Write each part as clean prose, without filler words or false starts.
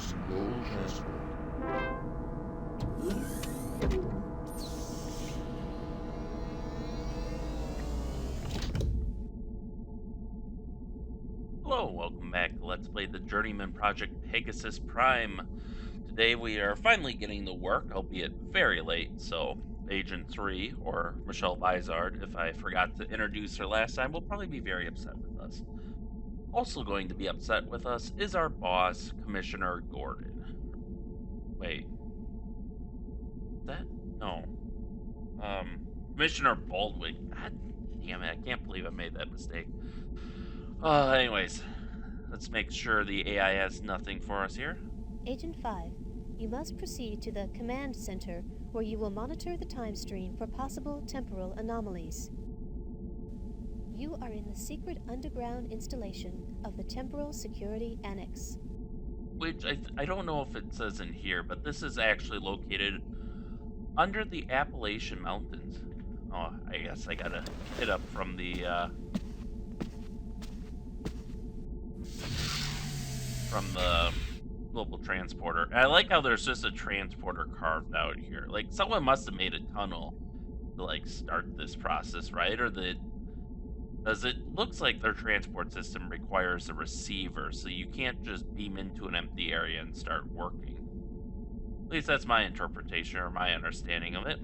Scroll transport. Hello, welcome back to Let's Play the Journeyman Project Pegasus Prime. Today we are finally getting to work, albeit very late, so Agent 3, or Michelle Vizard, if I forgot to introduce her last time, will probably be very upset with us. Also going to be upset with us is our boss, Commissioner Gordon. Wait. That? No. Commissioner Baldwin. God damn it, I can't believe I made that mistake. Anyways, let's make sure the AI has nothing for us here. Agent 5, you must proceed to the command center where you will monitor the time stream for possible temporal anomalies. You are in the secret underground installation of the Temporal Security Annex. Which I don't know if it says in here, but this is actually located under the Appalachian Mountains. Oh, I guess I gotta hit up from the global transporter. And I like how there's just a transporter carved out here. Like, someone must have made a tunnel to, like, start this process, right? Or as it looks like their transport system requires a receiver, so you can't just beam into an empty area and start working. At least that's my interpretation or my understanding of it.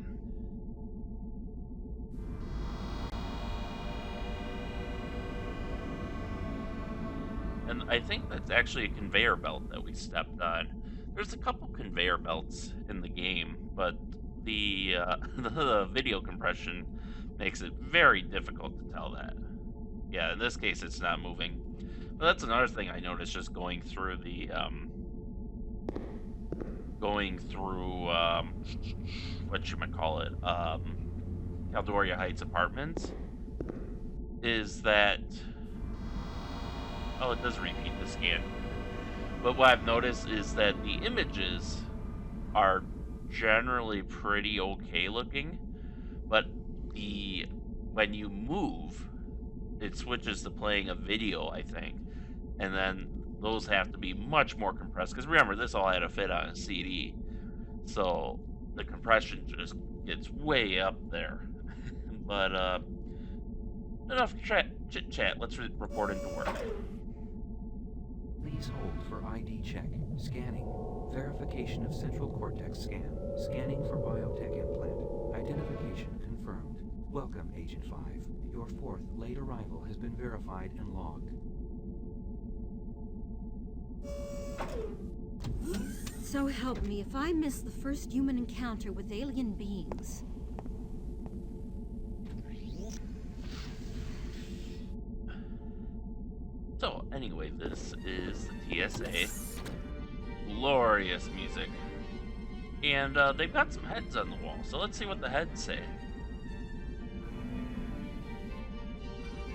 And I think that's actually a conveyor belt that we stepped on. There's a couple conveyor belts in the game, but the the video compression makes it very difficult to tell that. Yeah, in this case, it's not moving. But that's another thing I noticed just going through the whatchamacallit, Caldoria Heights apartments, is that oh, it does repeat the scan. But what I've noticed is that the images are generally pretty okay looking, but when you move, it switches to playing a video, I think, and then those have to be much more compressed. Because remember, this all had to fit on a CD, so the compression just gets way up there. But enough chit chat. Let's report into work. Please hold for ID check. Scanning. Verification of central cortex scan. Scanning for biotech implant. Identification confirmed. Welcome, Agent 5. Your fourth late arrival has been verified and logged. So help me if I miss the first human encounter with alien beings. So, anyway, this is the TSA. Glorious music. And they've got some heads on the wall, so let's see what the heads say.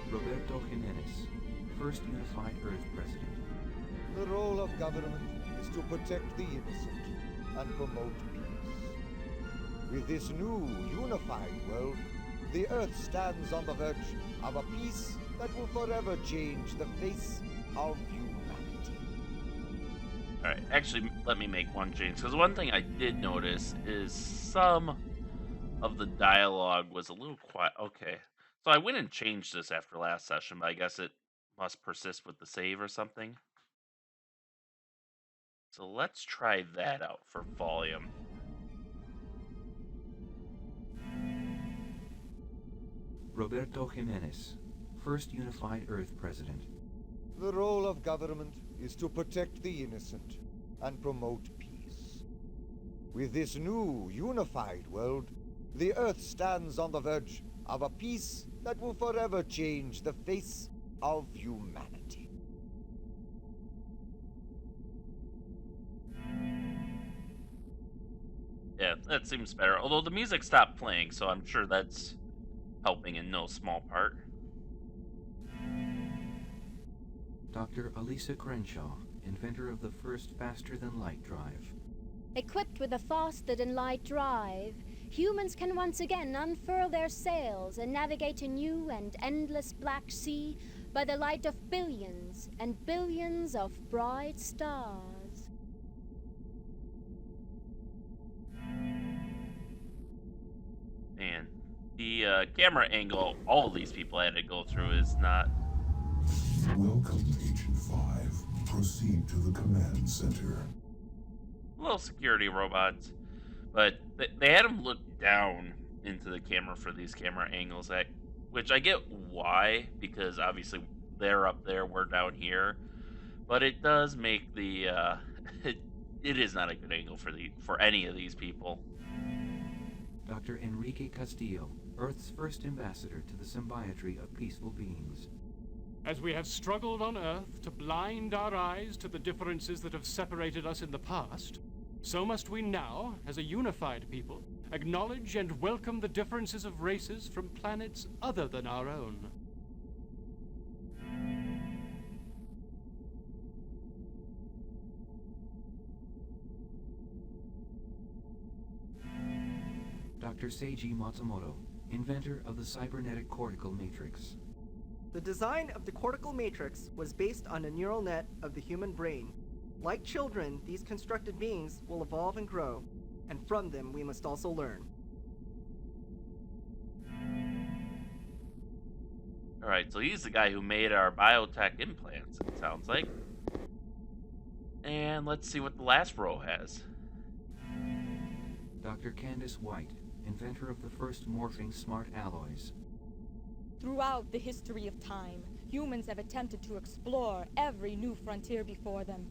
Roberto Jimenez, First Unified Earth President. The role of government is to protect the innocent and promote peace. With this new, unified world, the Earth stands on the verge of a peace that will forever change the face of humanity. Alright, actually, let me make one change, because one thing I did notice is some of the dialogue was a little quiet. Okay, so I went and changed this after last session, but I guess it must persist with the save or something. So let's try that out for volume. Roberto Jimenez, First Unified Earth President. The role of government is to protect the innocent and promote peace. With this new, unified world, the Earth stands on the verge of a peace that will forever change the face of humanity. Yeah, that seems better. Although the music stopped playing, so I'm sure that's helping in no small part. Dr. Elisa Crenshaw, inventor of the first faster-than-light drive. Equipped with a faster-than-light drive, humans can once again unfurl their sails and navigate a new and endless black sea by the light of billions and billions of bright stars. camera angle all of these people had to go through is not... Welcome, Agent 5. Proceed to the command center. Little security robots. But they had them look down into the camera for these camera angles, which I get why, because obviously they're up there, we're down here. But it does make the... it is not a good angle for any of these people. Dr. Enrique Castillo, Earth's first ambassador to the symbiotry of peaceful beings. As we have struggled on Earth to blind our eyes to the differences that have separated us in the past, so must we now, as a unified people, acknowledge and welcome the differences of races from planets other than our own. Dr. Seiji Matsumoto, inventor of the cybernetic cortical matrix. The design of the cortical matrix was based on a neural net of the human brain. Like children, these constructed beings will evolve and grow, and from them we must also learn. Alright, so he's the guy who made our biotech implants, it sounds like. And let's see what the last row has. Dr. Candace White, inventor of the first morphing smart alloys. Throughout the history of time, humans have attempted to explore every new frontier before them.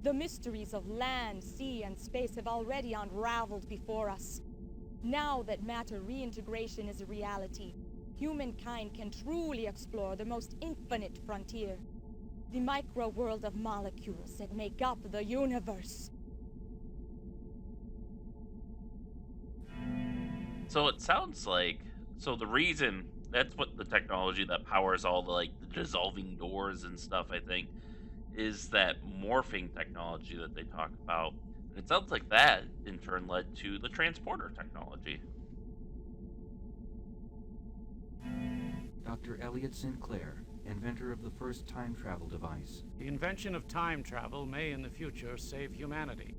The mysteries of land, sea, and space have already unraveled before us. Now that matter reintegration is a reality, humankind can truly explore the most infinite frontier, the micro-world of molecules that make up the universe. So it sounds like, so the reason, that's what the technology that powers all the dissolving doors and stuff, I think, is that morphing technology that they talk about. And it sounds like that, in turn, led to the transporter technology. Dr. Elliot Sinclair, inventor of the first time travel device. The invention of time travel may in the future save humanity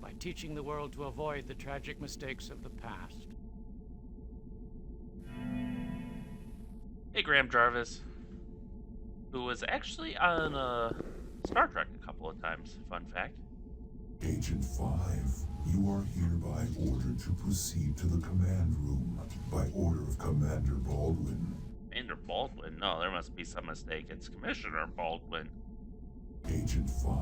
by teaching the world to avoid the tragic mistakes of the past. Hey, Graham Jarvis, who was actually on Star Trek a couple of times, fun fact. Agent 5, you are hereby ordered to proceed to the command room by order of Commander Baldwin. Commander Baldwin? No, there must be some mistake. It's Commissioner Baldwin. Agent 5,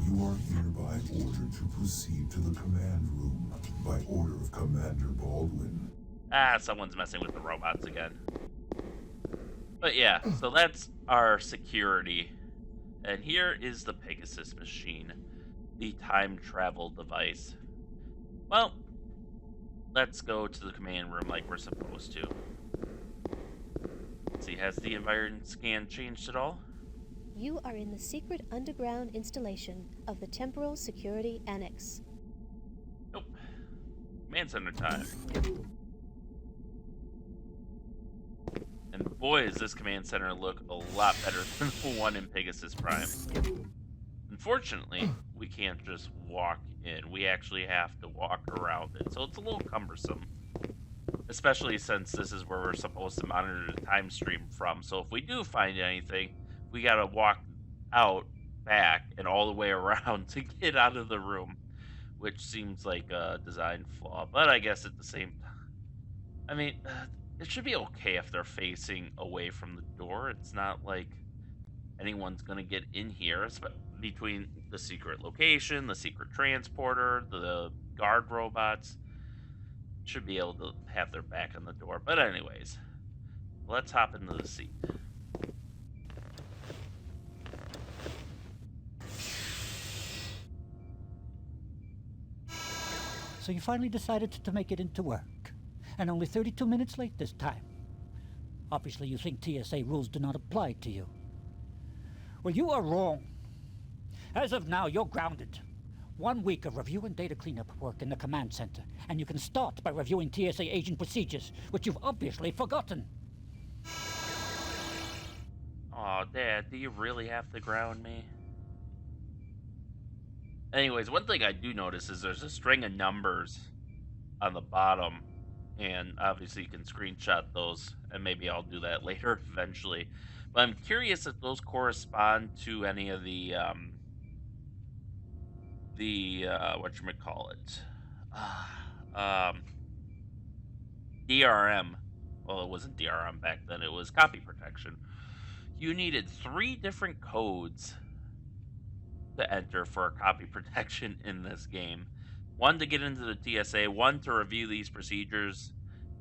you are hereby ordered to proceed to the command room by order of Commander Baldwin. Ah, someone's messing with the robots again. But yeah, so that's our security. And here is the Pegasus machine, the time travel device. Well, let's go to the command room like we're supposed to. Let's see, has the environment scan changed at all? You are in the secret underground installation of the Temporal Security Annex. Nope. Command center time. And boy, does this command center look a lot better than the one in Pegasus Prime. Unfortunately, we can't just walk in. We actually have to walk around it, so it's a little cumbersome. Especially since this is where we're supposed to monitor the time stream from. So if we do find anything, we gotta walk out, back, and all the way around to get out of the room. Which seems like a design flaw, but I guess at the same time, I mean, it should be okay if they're facing away from the door. It's not like anyone's gonna get in here, between the secret location, the secret transporter, the guard robots. Should be able to have their back on the door. But anyways, let's hop into the seat. So you finally decided to make it into work, and only 32 minutes late this time. Obviously you think TSA rules do not apply to you. Well, you are wrong. As of now, you're grounded. 1 week of review and data cleanup work in the command center, and you can start by reviewing TSA agent procedures, which you've obviously forgotten. Aw, Dad, do you really have to ground me? Anyways, one thing I do notice is there's a string of numbers on the bottom and obviously you can screenshot those, and maybe I'll do that later eventually. But I'm curious if those correspond to any of the what you call it, um, DRM. Well, it wasn't DRM back then; it was copy protection. You needed three different codes to enter for copy protection in this game. One to get into the TSA, one to review these procedures,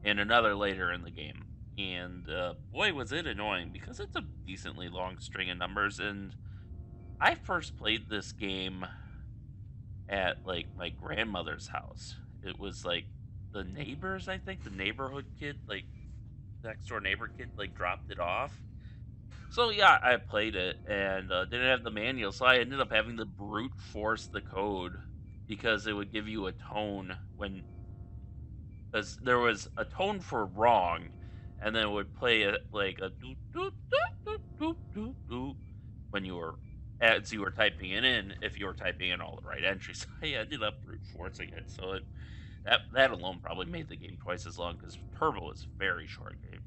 and another later in the game. And boy, was it annoying because it's a decently long string of numbers. And I first played this game at like my grandmother's house. It was like the neighbors, I think, the neighborhood kid, like next door neighbor kid, like dropped it off. So yeah, I played it and didn't have the manual, so I ended up having to brute force the code because it would give you a tone when, because there was a tone for wrong, and then it would play it like a doot doot doot doot doot doot when you were, as you were typing it in, if you were typing in all the right entries. I ended up brute forcing it, so that alone probably made the game twice as long because Turbo is a very short game.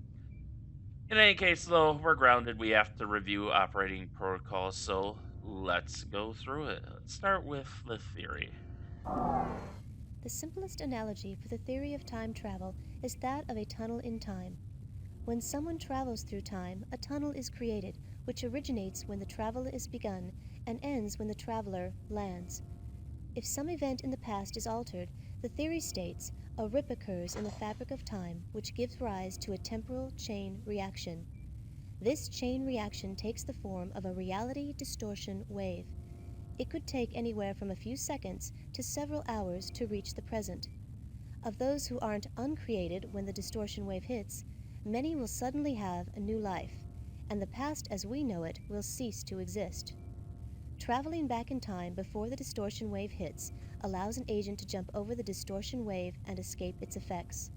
In any case, though, we're grounded. We have to review operating protocols, so let's go through it. Let's start with the theory. The simplest analogy for the theory of time travel is that of a tunnel in time. When someone travels through time, a tunnel is created, which originates when the travel is begun and ends when the traveler lands. If some event in the past is altered, the theory states a rip occurs in the fabric of time, which gives rise to a temporal chain reaction. This chain reaction takes the form of a reality distortion wave. It could take anywhere from a few seconds to several hours to reach the present. Of those who aren't uncreated when the distortion wave hits, many will suddenly have a new life, and the past as we know it will cease to exist. Traveling back in time before the distortion wave hits allows an agent to jump over the distortion wave and escape its effects.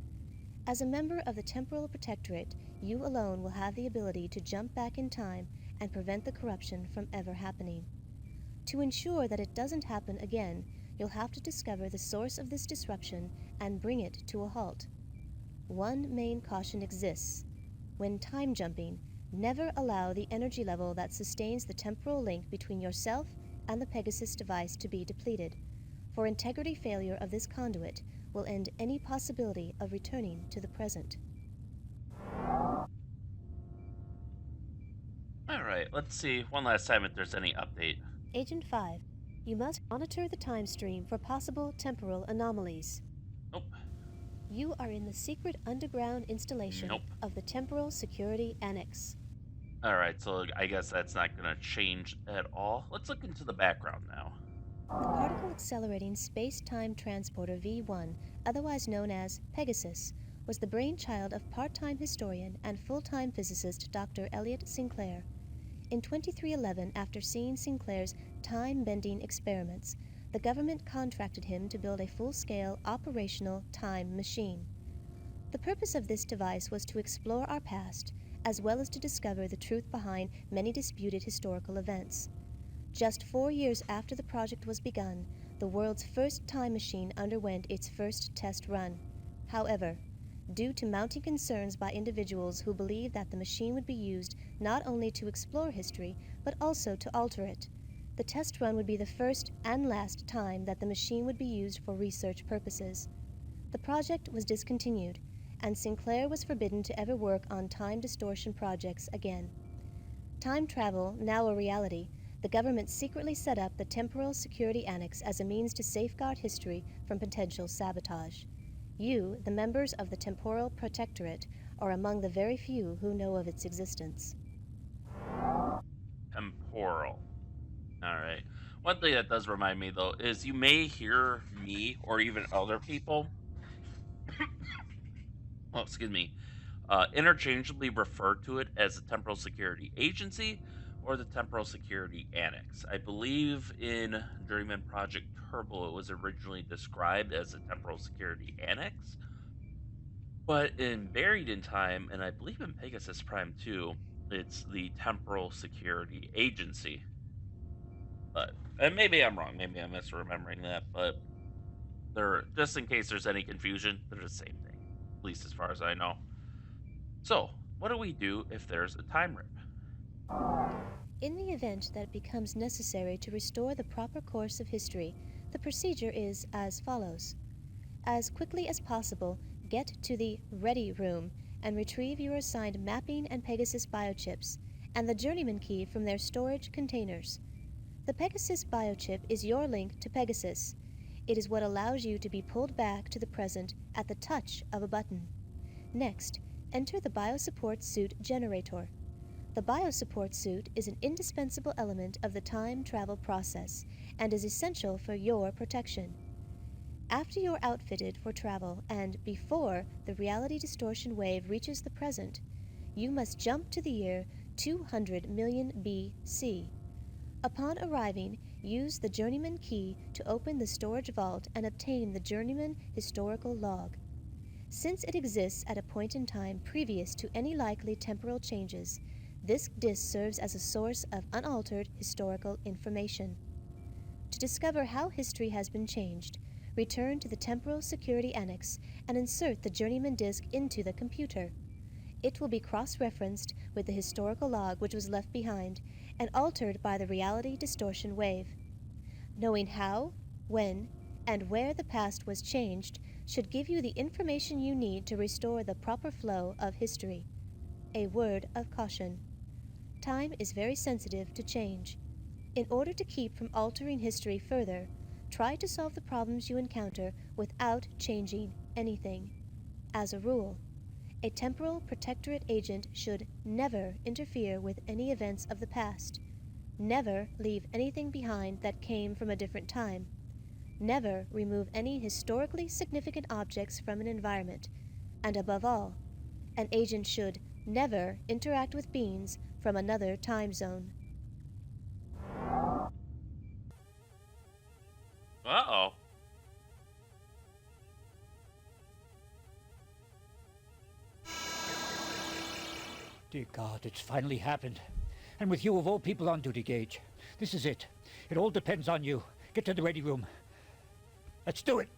As a member of the Temporal Protectorate, you alone will have the ability to jump back in time and prevent the corruption from ever happening. To ensure that it doesn't happen again, you'll have to discover the source of this disruption and bring it to a halt. One main caution exists. When time jumping, never allow the energy level that sustains the temporal link between yourself and the Pegasus device to be depleted, for integrity failure of this conduit will end any possibility of returning to the present. Alright, let's see one last time if there's any update. Agent 5, you must monitor the time stream for possible temporal anomalies. Nope. You are in the secret underground installation Nope. of the Temporal Security Annex. Alright, so I guess that's not going to change at all. Let's look into the background now. The Particle Accelerating Space-Time Transporter V1, otherwise known as Pegasus, was the brainchild of part-time historian and full-time physicist Dr. Elliot Sinclair. In 2311, after seeing Sinclair's time-bending experiments, the government contracted him to build a full-scale operational time machine. The purpose of this device was to explore our past, as well as to discover the truth behind many disputed historical events. Just 4 years after the project was begun, the world's first time machine underwent its first test run. However, due to mounting concerns by individuals who believed that the machine would be used not only to explore history, but also to alter it, the test run would be the first and last time that the machine would be used for research purposes. The project was discontinued, and Sinclair was forbidden to ever work on time distortion projects again. Time travel, now a reality, the government secretly set up the Temporal Security Annex as a means to safeguard history from potential sabotage. You, the members of the Temporal Protectorate, are among the very few who know of its existence. Temporal. Alright. One thing that does remind me, though, is you may hear me or even other people, oh, excuse me, interchangeably refer to it as the Temporal Security Agency or the Temporal Security Annex. I believe in Journeyman Project Turbo it was originally described as the Temporal Security Annex, but in Buried in Time, and I believe in Pegasus Prime 2, it's the Temporal Security Agency. But, and maybe I'm wrong, maybe I'm misremembering that, but they're, just in case there's any confusion, they're the same thing. at least as far as I know. So, what do we do if there's a time rip? In the event that it becomes necessary to restore the proper course of history, the procedure is as follows. As quickly as possible, get to the Ready Room and retrieve your assigned mapping and Pegasus biochips, and the Journeyman key from their storage containers. The Pegasus biochip is your link to Pegasus. It is what allows you to be pulled back to the present at the touch of a button. Next, enter the biosupport suit generator. The biosupport suit is an indispensable element of the time travel process and is essential for your protection. After you're outfitted for travel and before the reality distortion wave reaches the present, you must jump to the year 200 million BC. Upon arriving, use the Journeyman key to open the storage vault and obtain the Journeyman historical log. Since it exists at a point in time previous to any likely temporal changes, this disk serves as a source of unaltered historical information. To discover how history has been changed, return to the Temporal Security Annex and insert the Journeyman disk into the computer. It will be cross-referenced with the historical log which was left behind and altered by the reality distortion wave. Knowing how, when, and where the past was changed should give you the information you need to restore the proper flow of history. A word of caution. Time is very sensitive to change. In order to keep from altering history further, try to solve the problems you encounter without changing anything. As a rule, a temporal protectorate agent should never interfere with any events of the past, never leave anything behind that came from a different time, never remove any historically significant objects from an environment, and above all, an agent should never interact with beings from another time zone. Uh-oh. Dear God, it's finally happened. And with you of all people on duty, Gage. This is it. It all depends on you. Get to the Ready Room. Let's do it.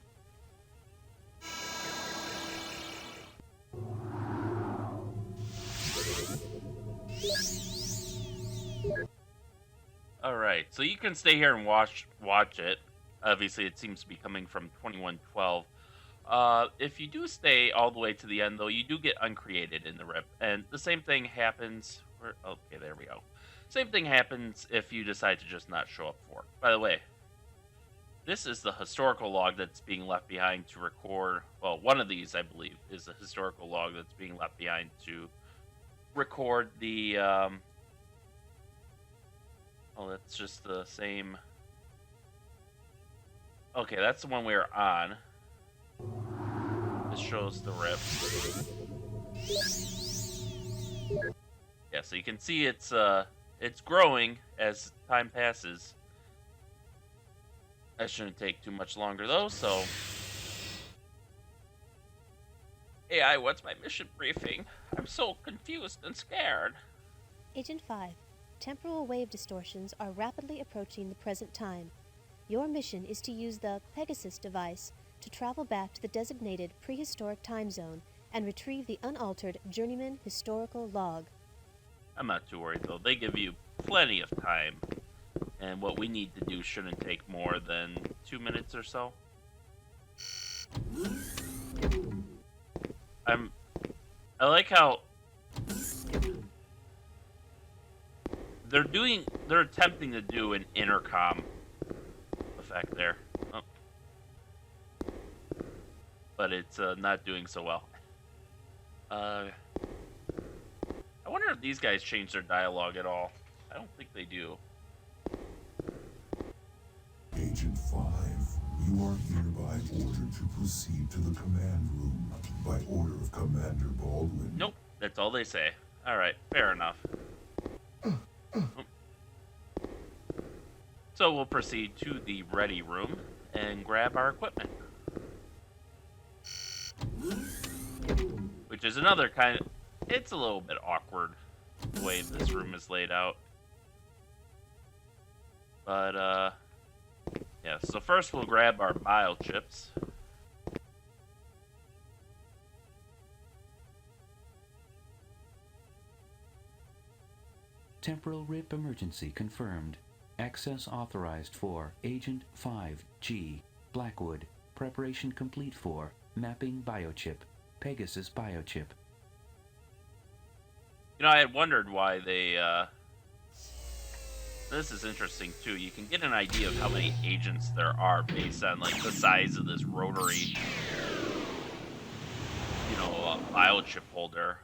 Alright, so you can stay here and watch it. Obviously, it seems to be coming from 2112. If you do stay all the way to the end, though, you do get uncreated in the rip. And the same thing happens... Okay, there we go. Same thing happens if you decide to just not show up for it. By the way, this is the historical log that's being left behind to record... Well, one of these, I believe, is the historical log that's being left behind to record the... Oh, that's just the same... Okay, that's the one we were on. This shows the rip. Yeah, so you can see it's growing as time passes. That shouldn't take too much longer though, so... AI, what's my mission briefing? I'm so confused and scared. Agent 5, temporal wave distortions are rapidly approaching the present time. Your mission is to use the Pegasus device to travel back to the designated prehistoric time zone and retrieve the unaltered Journeyman historical log. I'm not too worried though. They give you plenty of time. And what we need to do shouldn't take more than 2 minutes or so. I like how they're attempting to do an intercom effect there. Oh. But it's not doing so well. I wonder if these guys change their dialogue at all. I don't think they do. Agent 5, you are hereby ordered to proceed to the command room by order of Commander Baldwin. Nope, that's all they say. Alright, fair enough. So we'll proceed to the ready room and grab our equipment. Which is another kind of... It's a little bit awkward the way this room is laid out. But, yeah, so first we'll grab our biochips. Temporal rip emergency confirmed. Access authorized for Agent 5G, Blackwood. Preparation complete for mapping biochip, Pegasus biochip. You know, I had wondered why they, this is interesting too. You can get an idea of how many agents there are based on, like, the size of this rotary, you know, biochip holder.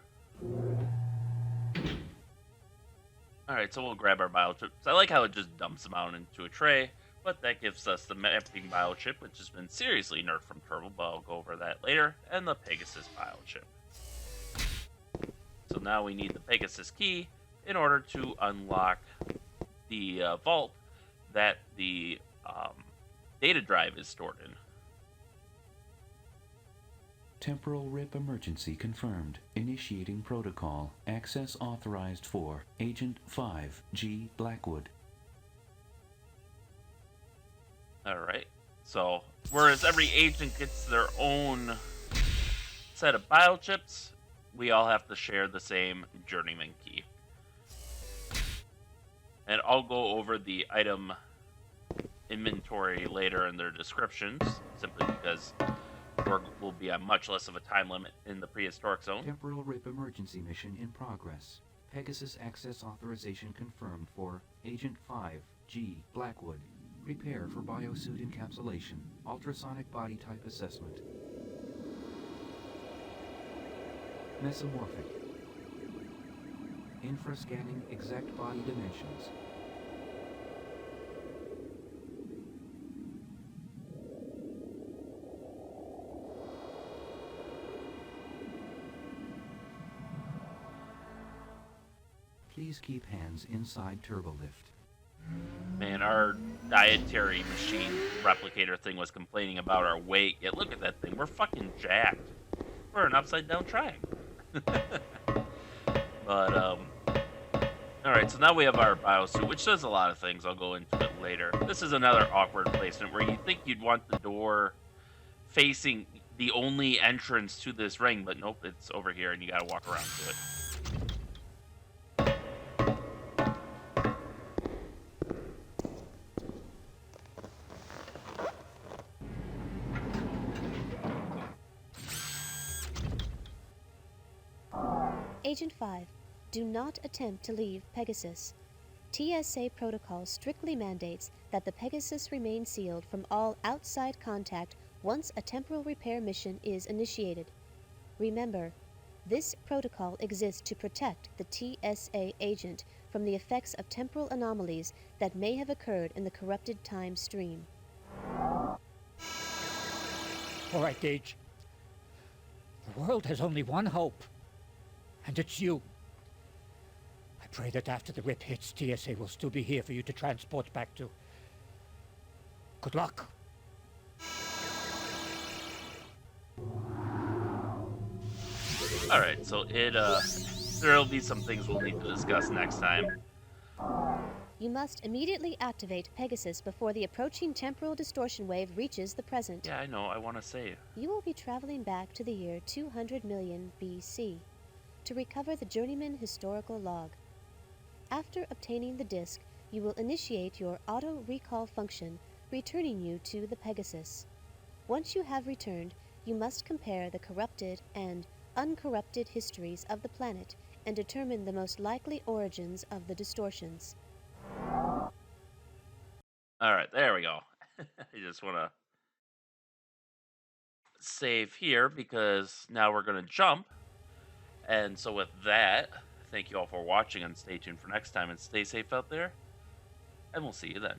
Alright, so we'll grab our biochips. I like how it just dumps them out into a tray, but that gives us the mapping biochip, which has been seriously nerfed from Turbo, but I'll go over that later, and the Pegasus biochip. So now we need the Pegasus key in order to unlock the vault that the data drive is stored in. Temporal rip emergency confirmed. Initiating protocol. Access authorized for Agent 5G Blackwood. Alright, so whereas every agent gets their own set of biochips, we all have to share the same Journeyman key. And I'll go over the item inventory later in their descriptions, simply because we'll be on much less of a time limit in the prehistoric zone. Temporal rip emergency mission in progress. Pegasus access authorization confirmed for Agent 5G Blackwood. Prepare for biosuit encapsulation. Ultrasonic body type assessment. Mesomorphic. Infrascanning exact body dimensions. Please keep hands inside turbolift. Man, our dietary machine replicator thing was complaining about our weight. Yet look at that thing. We're fucking jacked. We're an upside down triangle. But, alright, so now we have our biosuit, which does a lot of things. I'll go into it later. This is another awkward placement where you think you'd want the door facing the only entrance to this ring, but nope, it's over here and you gotta walk around to it. Agent 5, do not attempt to leave Pegasus. TSA protocol strictly mandates that the Pegasus remain sealed from all outside contact once a temporal repair mission is initiated. Remember, this protocol exists to protect the TSA agent from the effects of temporal anomalies that may have occurred in the corrupted time stream. All right, Gage. The world has only one hope, and it's you. I pray that after the rip hits, TSA will still be here for you to transport back to. Good luck. Alright, so there'll be some things we'll need to discuss next time. You must immediately activate Pegasus before the approaching temporal distortion wave reaches the present. Yeah, I know, I want to save. You will be traveling back to the year 200 million BC to recover the Journeyman historical log. After obtaining the disk, you will initiate your auto-recall function, returning you to the Pegasus. Once you have returned, you must compare the corrupted and uncorrupted histories of the planet and determine the most likely origins of the distortions. Alright, there we go. I just want to save here because now we're going to jump. And so with that, thank you all for watching and stay tuned for next time and stay safe out there. And we'll see you then.